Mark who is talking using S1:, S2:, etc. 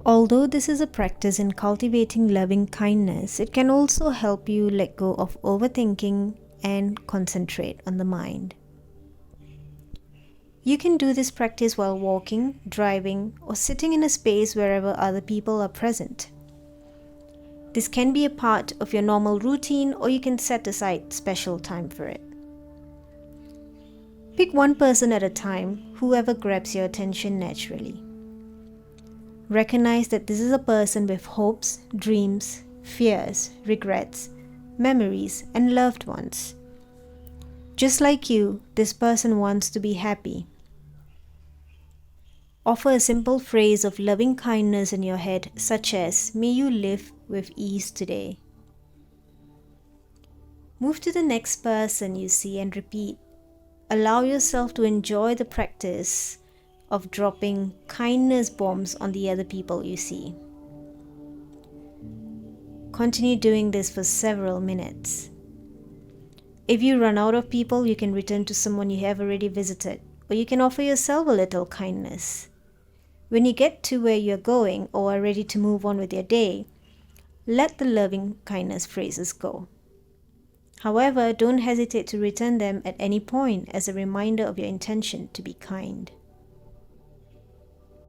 S1: Although this is a practice in cultivating loving kindness, it can also help you let go of overthinking and concentrate on the mind. You can do this practice while walking, driving, or sitting in a space wherever other people are present. This can be a part of your normal routine, or you can set aside special time for it. Pick one person at a time, whoever grabs your attention naturally. Recognize that this is a person with hopes, dreams, fears, regrets, memories, and loved ones. Just like you, this person wants to be happy. Offer a simple phrase of loving kindness in your head, such as, "May you live with ease today." Move to the next person you see and repeat. Allow yourself to enjoy the practice of dropping kindness bombs on the other people you see. Continue doing this for several minutes. If you run out of people, you can return to someone you have already visited, or you can offer yourself a little kindness. When you get to where you're going or are ready to move on with your day, let the loving kindness phrases go. However, don't hesitate to return them at any point as a reminder of your intention to be kind.